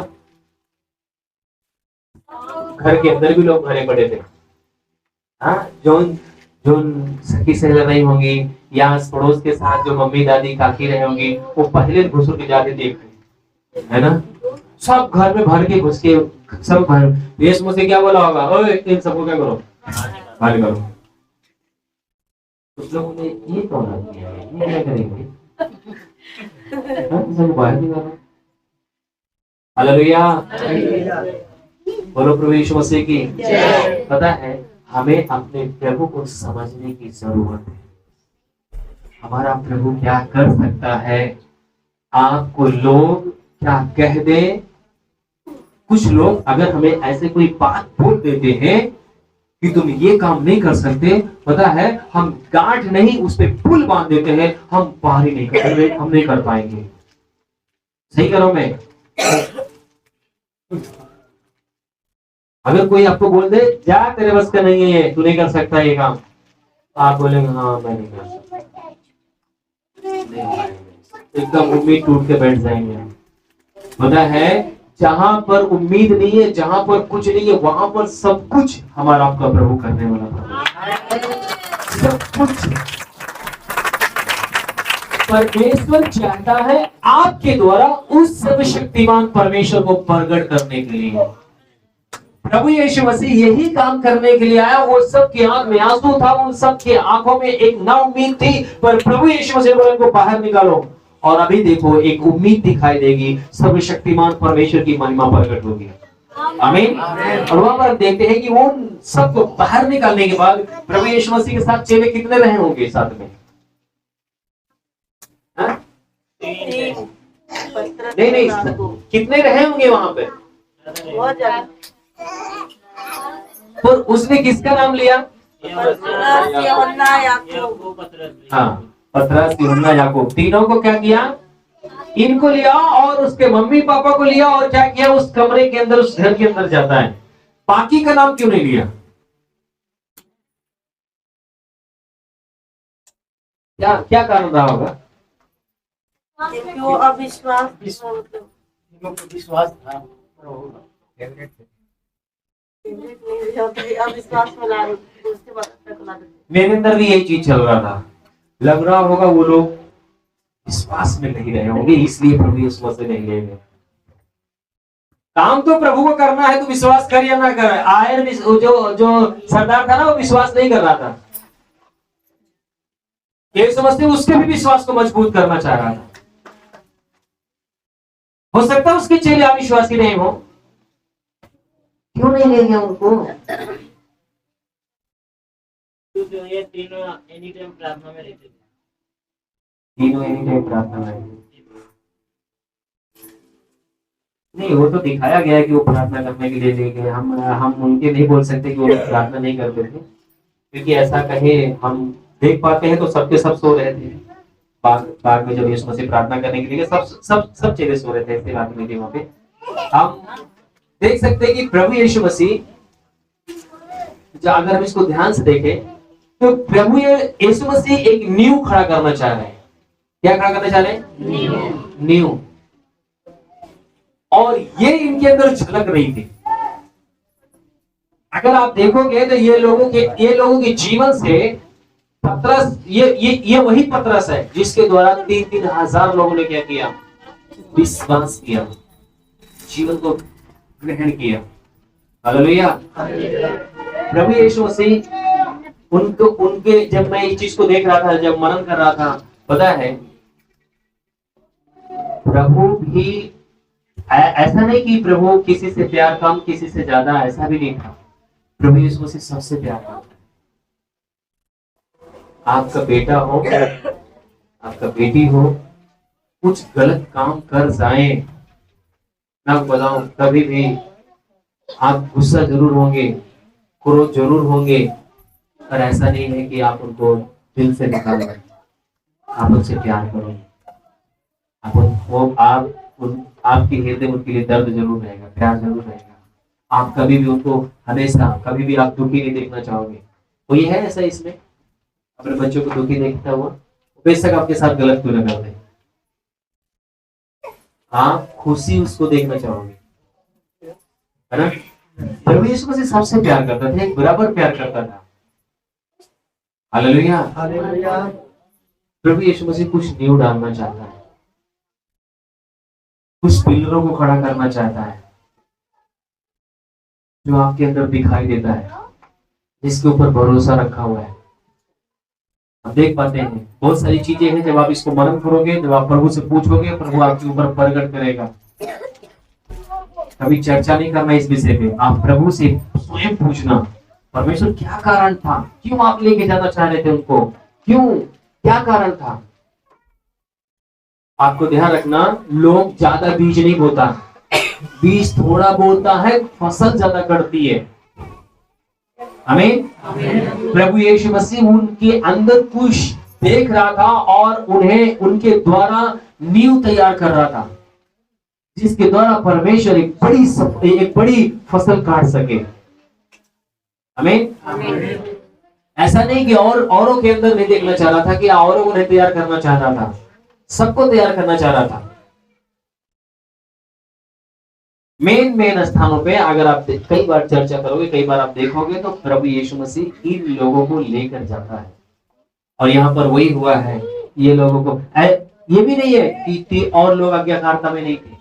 Speaker 2: घर के अंदर भी लोग भरे पड़े थे, हाँ, जो जो सखी सहेली रही होंगी या पड़ोस के साथ जो मम्मी दादी काकी रहे होंगी, वो पहले घुस के जाके देख रहे, है ना, सब घर में भर के घुस के सब भर। यीशु मसीह क्या बोला होगा? ओए, इन सबको क्या करो, बाहर करो। कुछ लोगों ने ये कौन आदमी है, ये क्या करेंगे, सब बाहर निकालो। हालेलुया, बोलो प्रभु यीशु मसीह की जय। पता है, हमें अपने प्रभु को समझने की जरूरत है। हमारा प्रभु क्या कर सकता है? आपको लोग क्या कह दे, कुछ लोग अगर हमें ऐसे कोई बात बोल देते हैं कि तुम ये काम नहीं कर सकते, पता है, हम गांठ नहीं उस पे पुल बांध देते हैं, हम बाहर ही नहीं कर, हम नहीं कर पाएंगे। सही करो मैं, अगर कोई आपको बोल दे, जा तेरे बस का नहीं है, तू नहीं कर सकता ये काम, आप बोलेंगे हाँ मैं नहीं कर सकता, एकदम उम्मीद टूट के बैठ जाएंगे। पता है, जहां पर उम्मीद नहीं है, जहां पर कुछ नहीं है, वहां पर सब कुछ हमारा आपका प्रभु करने वाला प्रभु, सब कुछ। परमेश्वर चाहता है आपके द्वारा उस सर्वशक्तिमान परमेश्वर को प्रकट करने के लिए। प्रभु यीशु मसीह यही काम करने के लिए आया। वो सब की आंख में आंसू था, उन सब की आंखों में एक ना उम्मीद थी, पर प्रभु यीशु मसीह बोले उनको बाहर निकालो, और अभी देखो एक उम्मीद दिखाई देगी, सर्वशक्तिमान परमेश्वर की महिमा प्रकट होगी। आमीन। और वहां पर देखते हैं कि वो सबको बाहर निकालने के बाद प्रभु यीशु मसीह के साथ चेले कितने रहे होंगे साथ में? नहीं, कितने रहे होंगे वहां पे? और उसने किसका नाम लिया? हाँ, पतरस, यूहन्ना, याकूब, तीनों को क्या किया? इनको लिया और उसके मम्मी पापा को लिया, और क्या किया? उस कमरे के अंदर, उस घर के अंदर जाता है। बाकी का नाम क्यों नहीं लिया? क्या क्या कारण रहा होगा?
Speaker 3: अविश्वास, विश्वास था,
Speaker 2: मेरे अंदर भी यही चीज चल रहा था। लग रहा होगा वो लोग विश्वास में नहीं रहे होंगे, इसलिए प्रभु यीशु मसीह नहीं ले गए। काम तो प्रभु को करना है, तो विश्वास कर या ना कर। आयर जो सरदार था ना, वो विश्वास नहीं कर रहा था। यीशु मसीह उसके भी विश्वास को मजबूत करना चाह रहा था। हो सकता है उसके चेले अविश्वासी नहीं हो, क्यों नहीं ले गया उनको?
Speaker 3: जो ये तीनों एनी टाइम प्रार्थना में रहते थे,
Speaker 2: तीनों एनी टाइम प्रार्थना में रहते। नहीं, वो तो दिखाया गया है कि वो प्रार्थना करने के लिए ले गए। हम उनके नहीं बोल सकते कि वो प्रार्थना नहीं करते थे, क्योंकि ऐसा कहे हम देख पाते हैं तो सबके सब सो रहे थे। बाग में जब यीशु मसीह प्रार्थना करने के लिए सब चेले सो रहे थे, ऐसी बात नहीं थी वहां पे। हम देख सकते हैं कि प्रभु यीशु मसीह, अगर हम इसको ध्यान से देखें, तो प्रभु यीशु मसीह एक नींव खड़ा करना चाह रहे हैं। क्या खड़ा करना चाह रहे हैं? नींव। और ये इनके अंदर झलक रही थी। अगर आप देखोगे तो ये लोगों के जीवन से पतरस, ये वही पतरस है जिसके द्वारा 3-3 हजार लोगों ने क्या किया? विश्वास किया, जीवन को ग्रहण किया। हालेलुया। प्रभु यीशु मसीह उनके जब मैं इस चीज को देख रहा था, जब मनन कर रहा था, पता है, प्रभु भी ऐसा नहीं कि प्रभु किसी से प्यार कम, किसी से ज्यादा, ऐसा भी नहीं था। प्रभु यीशु मसीह सबसे प्यार करता है। आपका बेटा हो, आपका बेटी हो, कुछ गलत काम कर जाएं, मैं आपको बताऊं कभी भी आप गुस्सा जरूर होंगे, क्रोध जरूर होंगे, पर ऐसा नहीं है कि आप उनको दिल से निकाल दें। आप उनसे प्यार करो, आप आपके हृदय में उनके लिए दर्द जरूर रहेगा, प्यार जरूर रहेगा। आप कभी भी उनको हमेशा कभी भी आप दुखी नहीं देखना चाहोगे। कोई है ऐसा इसमें अपने बच्चों को दुखी देखता हुआ? बेशक आपके साथ गलत क्यों न कर दे, आप खुशी उसको देखना चाहोगे, है ना? प्रभु यीशु मसीह सबसे प्यार करता था, एक बराबर प्यार करता था। हालेलुया। प्रभु यीशु मसीह कुछ न्यू डालना चाहता है, कुछ पिलरों को खड़ा करना चाहता है जो आपके अंदर दिखाई देता है, जिसके ऊपर भरोसा रखा हुआ है। आप देख पाते हैं बहुत सारी चीजें हैं, जब आप इसको मनन करोगे, जब आप प्रभु से पूछोगे, प्रभु आपके ऊपर प्रकट करेगा। कभी चर्चा नहीं करना इस विषय पे, आप प्रभु से स्वयं पूछना, परमेश्वर क्या कारण था, क्यों आप लेके जाना चाह रहे थे उनको, क्यों, क्या कारण था। आपको ध्यान रखना, लोग ज्यादा बीज नहीं बोता, बीज थोड़ा बोता है, फसल ज्यादा करती है। आमीन। प्रभु यीशु मसीह उनके अंदर कुछ देख रहा था और उन्हें उनके द्वारा नींव तैयार कर रहा था, जिसके द्वारा परमेश्वर एक बड़ी फसल काट सके। आमीन। ऐसा नहीं कि औरों के अंदर नहीं देखना चाह रहा था, कि औरों को नहीं तैयार करना चाह रहा था, सबको तैयार करना चाह रहा था। मेन स्थानों पे अगर आप कई बार चर्चा करोगे, कई बार आप देखोगे, तो प्रभु यीशु मसीह इन लोगों को लेकर जाता है। और यहाँ पर वही हुआ है, ये लोगों को ये भी नहीं है कि और लोग आज्ञाकारिता में नहीं थे।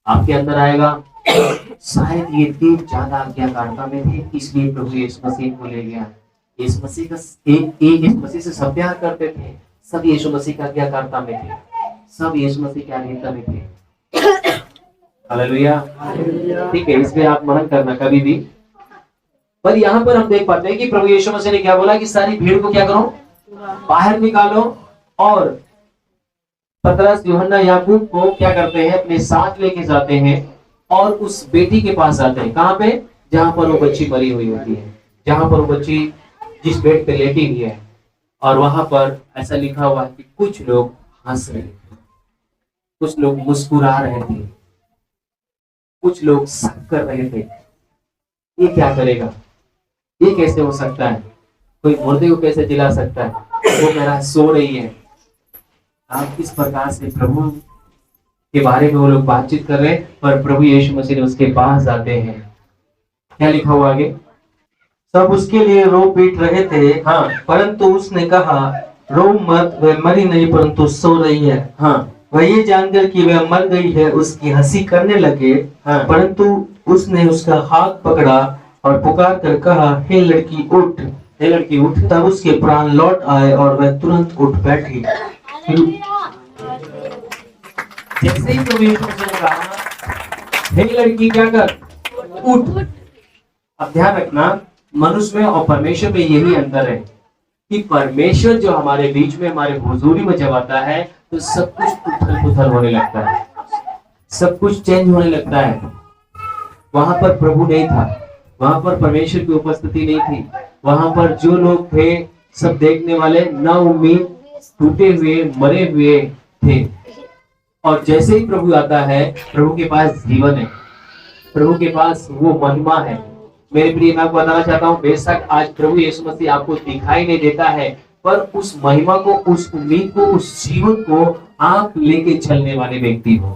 Speaker 2: आपके अंदर आएगा, शायद ये तीन ज्यादा आज्ञाकारिता में थे, इसलिए प्रभु यीशु मसीह को ले गया। यीशु मसीह से सब प्यार करते थे, सब यीशु मसीह का आज्ञाकारिता में थे, सब यीशु मसीह के अधीनता में थे। हालेलुया। ठीक है, इस पे आप मनन करना कभी भी। पर यहाँ पर हम देख पाते हैं कि प्रभु यीशु मसीह ने क्या बोला कि सारी भीड़ को क्या करो, बाहर निकालो। और पतरस, यूहन्ना, याकूब को क्या करते हैं, अपने साथ लेके जाते हैं और उस बेटी के पास जाते हैं। कहाँ पे? जहां पर वो बच्ची मरी हुई होती है, जहां पर वो बच्ची जिस बेड पे लेटी हुई है। और वहां पर ऐसा लिखा हुआ है कि कुछ लोग हंस रहे थे, कुछ लोग मुस्कुरा रहे थे, कुछ लोग शक कर रहे थे, ये क्या करेगा, ये कैसे हो सकता है, कोई मुर्दे को कैसे जिला सकता है, वो मेरा सो रही है। आप किस प्रकार से प्रभु के बारे में वो लोग बातचीत कर रहे हैं, पर प्रभु यीशु मसीह ने उसके पास जाते हैं। क्या लिखा हुआ आगे?
Speaker 1: सब उसके लिए रो पीट रहे थे,
Speaker 2: हाँ,
Speaker 1: परंतु उसने कहा, रो मत, वह मरी नहीं परंतु सो रही है।
Speaker 2: हाँ,
Speaker 1: वह ये जानकर कि वह मर गई है उसकी हंसी करने लगे।
Speaker 2: हाँ,
Speaker 1: परंतु उसने उसका हाथ पकड़ा और पुकार कर कहा, हे लड़की उठ,
Speaker 2: हे लड़की उठ।
Speaker 1: तब उसके प्राण लौट आए और वह तुरंत उठ बैठी।
Speaker 2: जैसे ही प्रभु यीशु मसीह ने कहा, हे लड़की क्या कर, उठ। अब ध्यान रखना, मनुष्य में और परमेश्वर में यही अंतर है कि परमेश्वर जो हमारे बीच में, हमारे हुजूरी में जब आता है, तो सब कुछ उथल पुथल होने लगता है, सब कुछ चेंज होने लगता है। वहां पर प्रभु नहीं था, वहां पर परमेश्वर की उपस्थिति नहीं थी, वहां पर जो लोग थे सब देखने वाले, ना उम्मीद, टूटे हुए, मरे हुए थे। और जैसे ही प्रभु आता है, प्रभु के पास जीवन है, प्रभु के पास वो महिमा है। मेरे प्रिय, मैं आपको बताना चाहता हूँ, बेशक आज प्रभु यीशु मसीह आपको दिखाई नहीं देता है, पर उस महिमा को, उस उम्मीद को, उस जीवन को आप लेके चलने वाले व्यक्ति हो।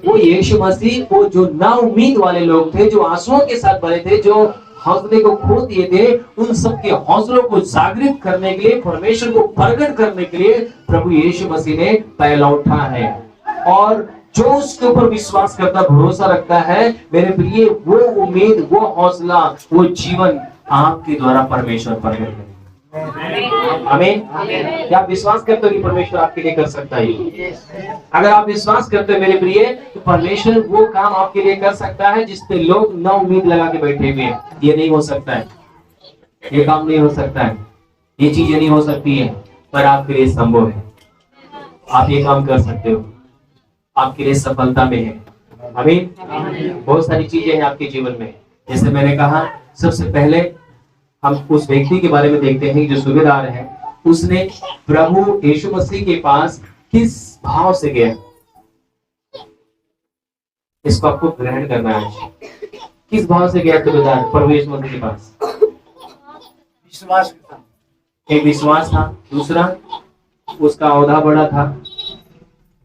Speaker 2: वो यीशु मसीह, वो जो ना उम्मीद वाले लोग थे, जो आंसुओं के साथ भरे थे, जो हौसले को खो दिए थे, उन सबके हौसलों को जागृत करने के लिए, परमेश्वर को प्रकट करने के लिए प्रभु यीशु मसीह ने पहला उठा है। और जो उसके ऊपर विश्वास करता, भरोसा रखता है, मेरे प्रिय, वो उम्मीद, वो हौसला, वो जीवन आपके द्वारा परमेश्वर प्रकट करेगा। आमीन। क्या आप विश्वास करते हो कि परमेश्वर आपके लिए कर सकता है? अगर आप विश्वास करते हो मेरे प्रिय, तो परमेश्वर वो काम आपके लिए कर सकता है जिस पे लोग ना उम्मीद लगा के बैठे हुए हैं। ये नहीं हो सकता है, ये काम नहीं हो सकता है, ये चीजें नहीं हो सकती है, पर आपके लिए संभव है। आप ये काम कर सकते हो, आपके लिए सफलता में है। आमीन। बहुत सारी चीजें हैं आपके जीवन में। जैसे मैंने कहा, सबसे पहले हम उस व्यक्ति के बारे में देखते हैं जो सूबेदार है, उसने प्रभु यीशु मसीह के पास किस भाव से गया। इसको आपको ग्रहण करना है। किस भाव से गया सूबेदार प्रभु यीशु मसीह के पास?
Speaker 4: विश्वास के साथ।
Speaker 2: एक विश्वास था, दूसरा उसका औधा बड़ा था,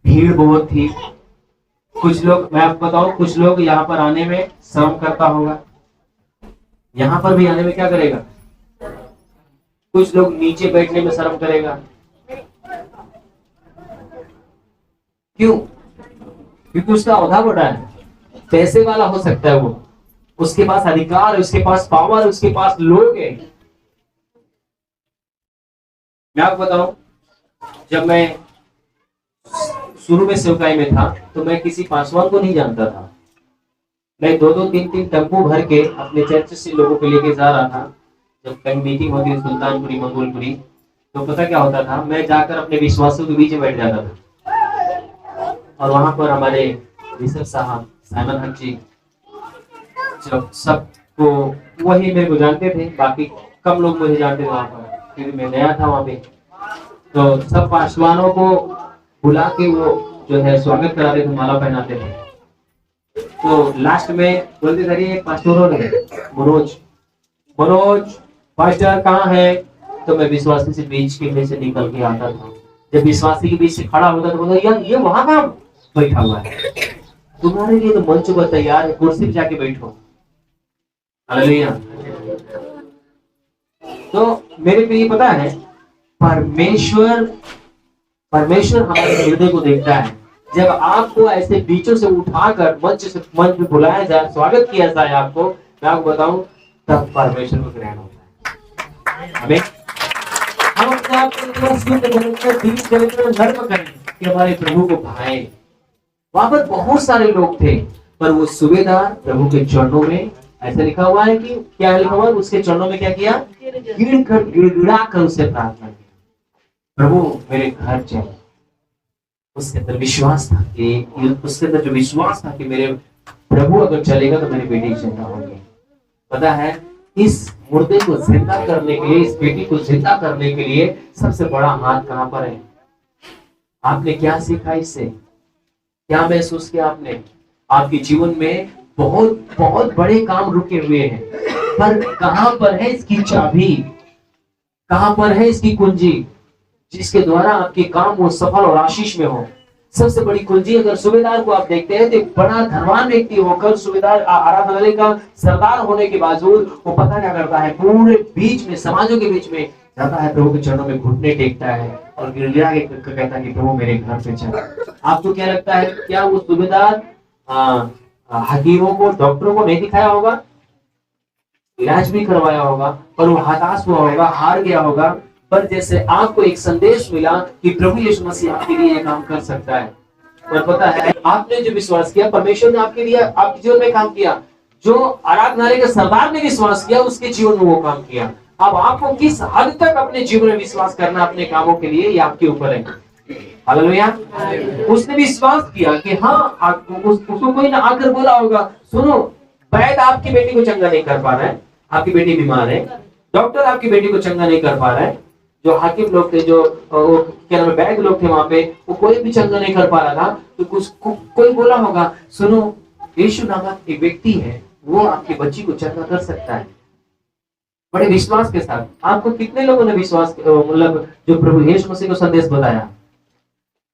Speaker 2: भीड़ बहुत थी। कुछ लोग, मैं आपको बताऊं, कुछ लोग यहाँ पर आने में शर्म करता होगा। यहाँ पर भी आने में क्या करेगा? कुछ लोग नीचे बैठने में शर्म करेगा। क्यों? क्योंकि उसका औधा बड़ा है, पैसे वाला हो सकता है वो, उसके पास अधिकार है, उसके पास पावर है, उसके पास लोग हैं। मैं आपको बताऊं, जब मैं शुरू में सेवकाई में था तो मैं किसी पासवान को नहीं जानता था। मैं 2-2, 3-3 टेम्पो भर के अपने चर्च से लोगों को लेके जा रहा था। जब कहीं मीटिंग होती थी सुल्तानपुरी, मंगोलपुरी, तो पता क्या होता था, मैं जाकर अपने विश्वासियों के बीच में बैठ जाता था। और वहां पर हमारे बिशप साहब साइमन हक जी, जब सबको, वही मेरे को जानते थे, बाकी कम लोग मुझे जानते थे वहां पर, क्योंकि मैं नया था वहां पे। तो सब पासवानों को बुला के वो जो है स्वागत कराते थे, माला पहनाते थे। तो लास्ट में बोलते थे, एक पास्टरों ने, मनोज पास्टर कहाँ है? तो मैं विश्वासी से बीच के में से निकल के आता था। जब विश्वासी के बीच से खड़ा होता तो बोलता, यार ये वहां का बैठा हुआ है, तुम्हारे लिए तो मंच पर तैयार है, कुर्सी पे जाके बैठो। हालेलुया। तो मेरे को ये पता है, परमेश्वर हमारे हृदय को देखता है। जब आपको ऐसे बीचों से उठाकर मंच पे बुलाया जाए, स्वागत किया जाए आपको, मैं आपको बताऊं, तब परमेश्वर को ग्रहण होता है। हमें हम अपने आप को थोड़ा शुद्ध करें, दिल करें, नर्म करें कि हमारे प्रभु को भाए। वहां पर बहुत सारे लोग थे, पर वो सूबेदार प्रभु के चरणों में, ऐसा लिखा हुआ है कि क्या लिखा हुआ है, उसके चरणों में क्या किया? गिड़गिड़ा कर उसे प्रार्थना की, प्रभु मेरे घर चल। उसके अंदर विश्वास था कि मेरे प्रभु अगर चलेगा तो मेरी बेटी जिंदा होगी। पता है, इस मुर्दे को जिंदा करने के लिए, इस बेटी को जिंदा करने के लिए सबसे बड़ा हाथ कहां पर है? आपने क्या सीखा इससे? क्या महसूस किया आपने? आपके जीवन में बहुत बहुत बड़े काम रुके हुए हैं, पर कहां पर है इसकी चाबी? कहां पर है इसकी कुंजी, जिसके द्वारा आपके काम वो सफल और आशीष में हो? सबसे बड़ी कुंजी, अगर सूबेदार को आप देखते हैं तो एक बड़ा धनवान व्यक्ति होकर, सूबेदार आराधनालय का सरदार होने के बावजूद, वो पता क्या करता है, पूरे बीच में, समाजों के बीच में जाता है, प्रभु के चरणों में घुटने टेकता है और गिड़गिड़ा के कहता है कि प्रभु मेरे घर पे चल। आपको क्या लगता है, क्या वो सूबेदार हकीमों को, डॉक्टरों को नहीं दिखाया होगा? इलाज भी करवाया होगा, पर वो हताश हुआ होगा, हार गया होगा। पर जैसे आपको एक संदेश मिला कि प्रभु यीशु मसीह आपके लिए ये काम कर सकता है, और पता है आपने जो विश्वास किया, परमेश्वर ने आपके लिए, आपके जीवन में काम किया। जो आराधनालय के सरदार ने विश्वास किया, उसके जीवन में वो काम किया। अब आपको किस हद तक अपने जीवन में विश्वास करना अपने कामों के लिए, ये आपके ऊपर है। हालेलुया। उसने विश्वास किया कि हाँ, उसको कोई ना आकर बोला होगा, सुनो, वैद्य आपकी बेटी को चंगा नहीं कर पा रहा है, आपकी बेटी बीमार है, डॉक्टर आपकी बेटी को चंगा नहीं कर पा रहा है। जो हाकिम लोग थे, जो क्या नाम है, वैद्य लोग थे वहां पे, वो कोई भी चंगा नहीं कर पा रहा था। तो कोई बोला होगा, सुनो, यीशु नामक एक व्यक्ति है, वो आपकी बच्ची को चंगा कर सकता है। बड़े विश्वास के साथ। आपको कितने लोगों ने विश्वास, मतलब जो प्रभु यीशु मसीह को संदेश बताया?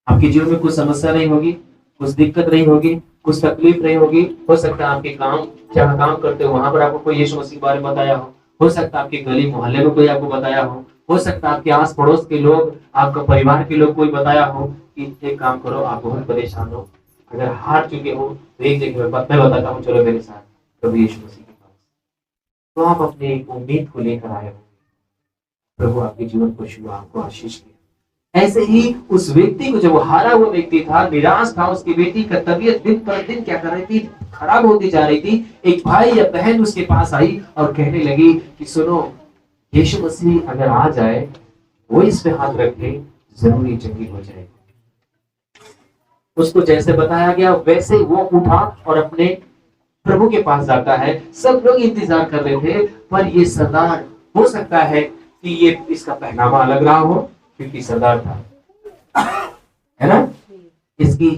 Speaker 2: आपके जीवन में कुछ समस्या नहीं होगी, कुछ दिक्कत नहीं होगी, कुछ तकलीफ नहीं होगी। हो सकता है आपके काम, जहाँ काम करते हो वहां पर आपको कोई यीशु मसीह के बारे में बताया हो सकता है आपके गली मोहल्ले में कोई आपको बताया हो सकता है आपके आस पड़ोस के लोग, आपका परिवार के लोग कोई बताया हो कि एक काम करो, आप बहुत परेशान हो, अगर हार चुके हो तो एक जगह मैं बताता हूँ, चलो मेरे साथ प्रभु यीशु मसीह के पास। तो आप अपनी उम्मीद को लेकर आए हो, प्रभु आपके जीवन को छुआ, आपको आशीष दिया। ऐसे ही उस व्यक्ति को, जब वो हारा हुआ व्यक्ति था, निराश था, उसकी बेटी का तबीयत दिन पर दिन क्या कर रही थी, खराब होती जा रही थी। एक भाई या बहन उसके पास आई और कहने लगी कि सुनो, यीशु मसीह अगर आ जाए, वो इस पे हाथ रखे, जरूर ये चंगी हो जाएगी। उसको जैसे बताया गया वैसे वो उठा और अपने प्रभु के पास जाता है। सब लोग इंतजार कर रहे थे, पर ये सरदार, हो सकता है कि ये इसका पहनावा अलग रहा हो क्योंकि सरदार था, है ना। इसकी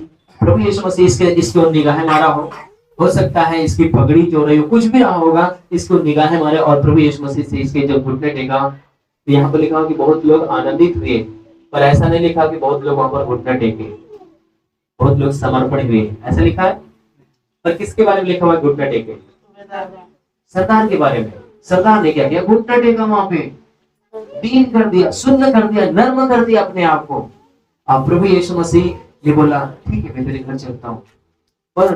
Speaker 2: प्रभु यीशु मसीह इसकी ओर निगाहें मारा हो सकता है इसकी पगड़ी जो रही हो, कुछ भी रहा होगा, इसको निगाहें मारे और प्रभु यीशु मसीह से इसके जब घुटने टेका, तो यहाँ पर लिखा हो कि बहुत लोग आनंदित हुए, पर ऐसा नहीं लिखा कि बहुत लोग वहां पर घुटने टेके, बहुत लोग समर्पण हुए, ऐसा लिखा है। पर किसके बारे में लिखा हुआ है घुटने टेके? सरदार के बारे में। सरदार ने क्या किया? घुटना टेका वहां पे, दीन कर दिया, सुन्न कर दिया, नर्म कर दिया अपने आप को। अब प्रभु यीशु मसीह ने बोला ठीक है मैं तेरे घर चलता हूँ, पर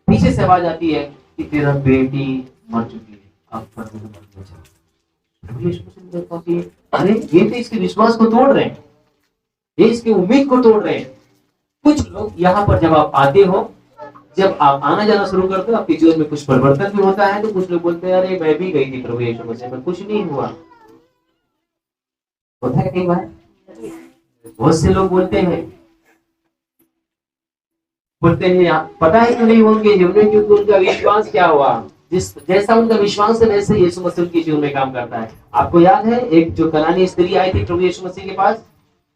Speaker 2: पीछे से आवाज आती है कि तेरा बेटी मर चुकी है, अब प्रभु यीशु मसीह ने कहा कि अरे ये तो इसके विश्वास को तोड़ रहे हैं, ये इसकी उम्मीद को तोड़ रहे हैं। कुछ लोग यहाँ पर जब आप आते हो, जब आप आना जाना शुरू करते हो, आपके जीवन में कुछ परिवर्तन भी होता है, तो कुछ लोग बोलते हैं अरे मैं भी गई थी प्रभु यीशु मसीह में, कुछ नहीं हुआ। होता है कई बार, बहुत से लोग बोलते हैं पता है कि नहीं उनके जीवन में, क्योंकि उनका विश्वास क्या हुआ, जैसा उनका विश्वास है वैसे यीशु मसीह उनके जीवन में काम करता है। आपको याद है एक जो कनानी स्त्री आई थी प्रभु यीशु मसीह के पास,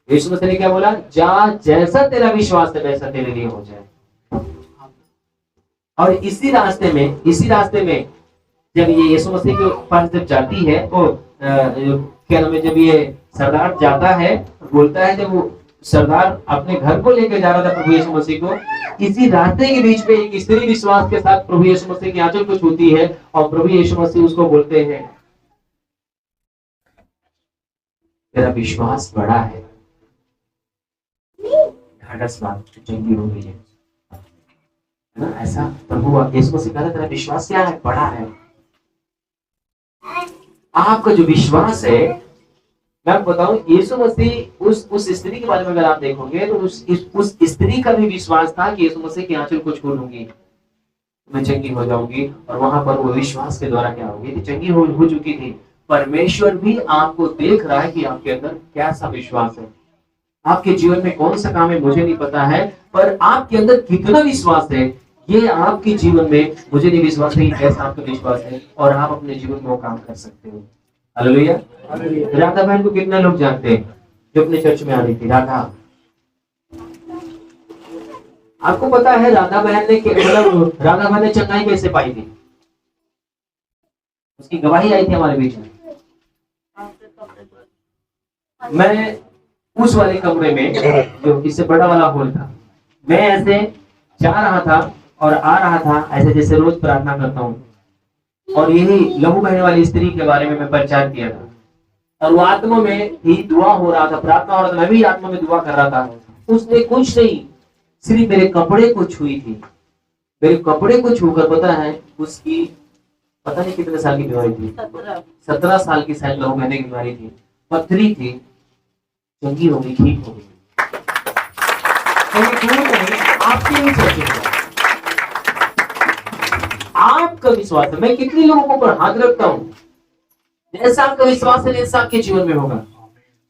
Speaker 2: यीशु मसीह ने क्या बोला? जा, जैसा तेरा विश्वास है वैसा तेरे लिए हो जाए। और इसी रास्ते में जब ये यीशु मसीह के पास जब जाती है, क्या नाम है, जब ये सरदार जाता है, बोलता है जब वो सरदार अपने घर को लेकर जा रहा था प्रभु यीशु मसीह को, इसी रास्ते के बीच में एक स्त्री विश्वास के साथ प्रभु यीशु मसीह की आंचल को छूती है और प्रभु यीशु मसीह उसको बोलते हैं तेरा विश्वास बड़ा है, ढाढ़स बात चंगी हो गई है ना। ऐसा प्रभु यीशु मसीह कहता है तेरा विश्वास क्या है? बड़ा है। आपका जो विश्वास है, मैं आपको बताऊं, यीशु मसीह उस स्त्री के बारे में अगर आप देखोगे तो उस स्त्री का भी विश्वास था कि यीशु मसीह की आंचल को छू लूंगी मैं चंगी हो जाऊंगी, और वहां पर वो विश्वास के द्वारा क्या होगी थी? चंगी हो चुकी थी। परमेश्वर भी आपको देख रहा है कि आपके अंदर कैसा विश्वास है, आपके जीवन में कौन सा काम है मुझे नहीं पता है, पर आपके अंदर कितना विश्वास है ये आपके जीवन में, मुझे नहीं विश्वास नहीं कैसा आपका विश्वास है, और आप अपने जीवन में वो काम कर सकते हो। हालेलुया। राधा बहन को कितने लोग जानते हैं जो अपने चर्च में आ रही थी? राधा, आपको पता है राधा बहन ने चंगाई कैसे पाई थी? उसकी गवाही आई थी हमारे बीच में। मैं उस वाले कमरे में, जो इससे बड़ा वाला हॉल था, मैं ऐसे जा रहा था और आ रहा था, ऐसे जैसे रोज प्रार्थना करता हूँ, और यही लहू बहने वाली स्त्री के बारे में मैं प्रचार किया था, और वो आत्मा में ही दुआ हो रहा था, प्रार्थना हो रहा था, मैं भी आत्मा में दुआ कर रहा था। उसने कुछ नहीं, सिर्फ मेरे कपड़े को छुई थी। मेरे कपड़े को छूकर, पता है उसकी पता नहीं कितने साल की बीमारी थी, 17 साल की शायद लहू बहने की बीमारी थी, पथरी थी, चंगी हो गई, ठीक हो गई। आपके ही चर्च, आपका विश्वास है। मैं कितने लोगों को ऊपर हाथ रखता हूँ, जैसा आपका विश्वास है जैसा आपके जीवन में होगा।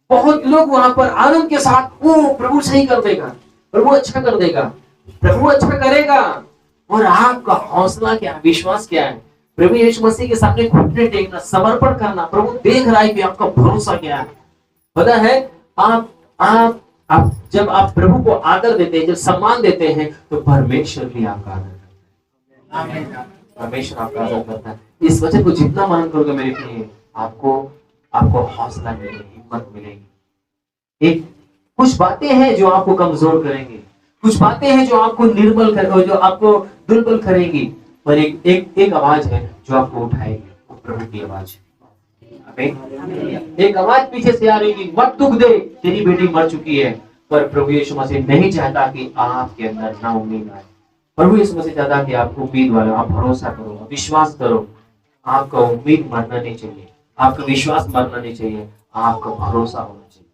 Speaker 2: बहुत लोग वहां पर आनंद के साथ, वो प्रभु सही कर देगा, प्रभु अच्छा कर देगा, प्रभु अच्छा करेगा, और आपका हौसला क्या है, विश्वास क्या है? प्रभु यीशु मसीह के सामने घुटने टेकना, समर्पण करना। प्रभु देख रहा है कि आपका भरोसा क्या है। पता है, आप जब आप प्रभु को आदर देते हैं, जब सम्मान देते हैं, तो परमेश्वर भी आपका आदर करता है। परमेश्वर आपका आदर करता है। इस वचन को जितना मनन करोगे मेरे प्रिय, आपको हौसला मिलेगी, हिम्मत मिलेगी। एक कुछ बातें हैं जो आपको कमजोर करेंगे, कुछ बातें हैं जो आपको निर्बल करेंगे, जो आपको दुर्बल करेंगी, पर एक आवाज है जो आपको उठाएगी, वो प्रभु की आवाज है। एक आवाज पीछे से आ रही है, मत दुख दे, तेरी बेटी मर चुकी है। पर प्रभु यीशु मसीह नहीं चाहता कि आपके अंदर ना उम्मीद आए। प्रभु यीशु मसीह चाहता कि आप उम्मीद वाले, आप भरोसा करो, विश्वास करो। आपका उम्मीद मरना नहीं चाहिए, आपका विश्वास मरना नहीं चाहिए, आपका भरोसा होना चाहिए।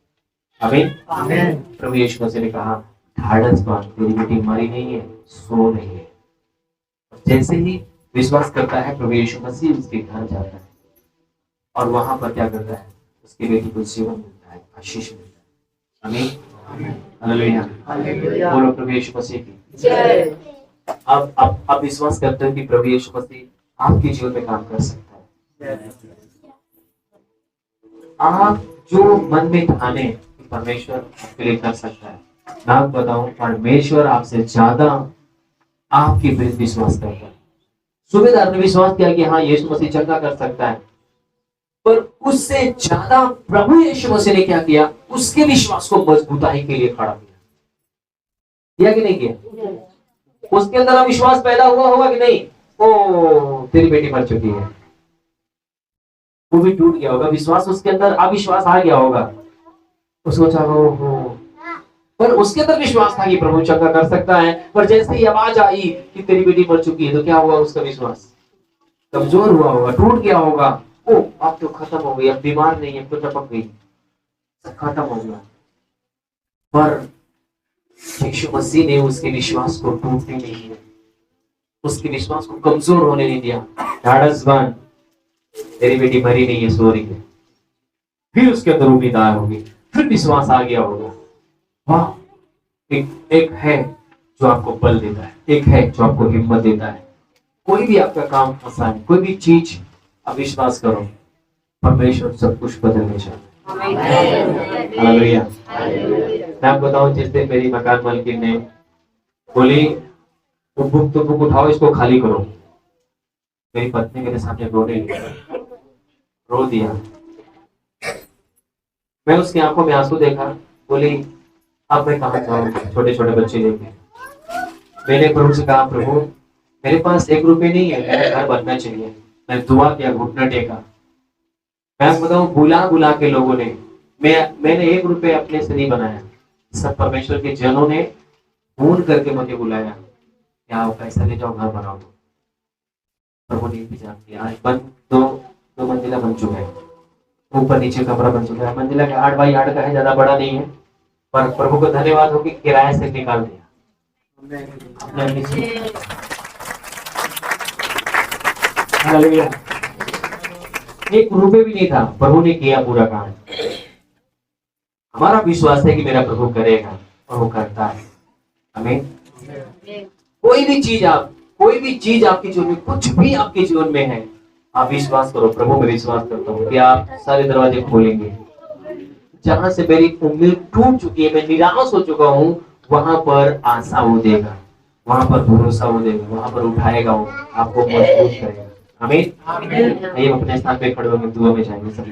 Speaker 2: आमीन। प्रभु यीशु मसीह ने कहा, ढाढ़स बांध, तेरी बेटी मरी नहीं है, सो रही है। जैसे ही विश्वास करता है, प्रभु यीशु मसीह उसके घर जाता है, और वहां पर क्या करता है? उसकी बेटी को जीवन मिलता है, आशीष मिलता है। आमीन।
Speaker 1: हालेलुया। बोलो प्रभु यीशु मसीह की। अब विश्वास करते हैं कि प्रभु यीशु मसीह आपके जीवन में काम कर सकता है। आप जो मन में ठाने परमेश्वर आपके लिए कर सकता है। मैं आपको बताऊं, परमेश्वर आपसे ज्यादा आपके विरुद्ध विश्वास करता है। सूबेदार ने विश्वास किया कि हाँ यीशु मसीह चंगा कर सकता है, पर उससे ज्यादा प्रभु यीशु मसीह ने क्या किया, उसके विश्वास को मजबूताई के लिए खड़ा किया कि नहीं किया? उसके अंदर अविश्वास पैदा हुआ होगा कि नहीं? ओ तेरी बेटी मर चुकी है, वो भी टूट गया होगा, विश्वास उसके अंदर अविश्वास आ गया होगा। उसको चाहा हो, पर उसके अंदर विश्वास था कि प्रभु चंगा कर सकता है। पर जैसे ही आवाज आई कि तेरी बेटी मर चुकी है, तो क्या हुआ? उसका विश्वास कमजोर हुआ होगा, टूट गया होगा। ओ अब तो खत्म हो गई, अब बीमार नहीं है, अब तो टपक गई, सब खत्म हो गया। पर यीशु मसीह ने उसके विश्वास को टूटने नहीं दिया, उसके विश्वास को कमजोर होने नहीं दिया। ढाढ़स बांध, तेरी बेटी मरी नहीं है, सो रही है। फिर उसके अंदर उम्मीद आ होगी, फिर विश्वास आ गया होगा। हाँ, एक है जो आपको बल देता है, एक है जो आपको हिम्मत देता है। कोई भी आपका काम फंसा है, कोई भी चीज आप विश्वास करो, परमेश्वर सब कुछ बदलने चाहता है। हालेलुया। मैं आपको बताऊं, जिस दिन मेरी मकान मालकिन ने बोली तो बुक उठाओ, इसको खाली करो, मेरी पत्नी मेरे सामने रो दिया। मैं उसकी आंखों में आंसू देखा, बोली अब मैं कहाँ जाऊँ छोटे छोटे बच्चे लेके। मैंने प्रभु से कहा, प्रभु मेरे पास 1 रुपए नहीं है, मेरा घर बनना चाहिए। मैं दुआ किया, घुटना टेका। मैं बताऊं, बुला के लोगों ने, मैंने 1 रुपए अपने से नहीं बनाया, सब परमेश्वर के जनों ने फोन करके मुझे बुलाया, क्या पैसा ले जाओ, घर बनाओ। प्रभु ने इंतजाम किया। आज बन दो मंजिला बन चुका है, ऊपर नीचे कमरा बन चुका है। मंजिला का 8 बाई 8 का है, ज्यादा बड़ा नहीं है, पर प्रभु को धन्यवाद हो कि किराए से निकाल दिया। हालेलुया। 1 रुपए भी नहीं था, प्रभु ने किया पूरा काम। हमारा विश्वास है कि मेरा प्रभु करेगा, और वो करता है। आमीन। कोई भी चीज आपके जीवन में, कुछ भी आपके जीवन में है, आप विश्वास करो। प्रभु में विश्वास करता हूँ कि आप सारे दरवाजे खोलेंगे। जहां से मेरी उम्मीद टूट चुकी है, मैं निराश हो चुका हूँ, वहां पर आशा वो देगा, वहां पर भरोसा वो देगा, वहां पर उठाएगा, वो आपको मजबूत करेगा। आमीन। आइए अपने स्थान पे खड़े होकर दुआ में जाएंगे सब।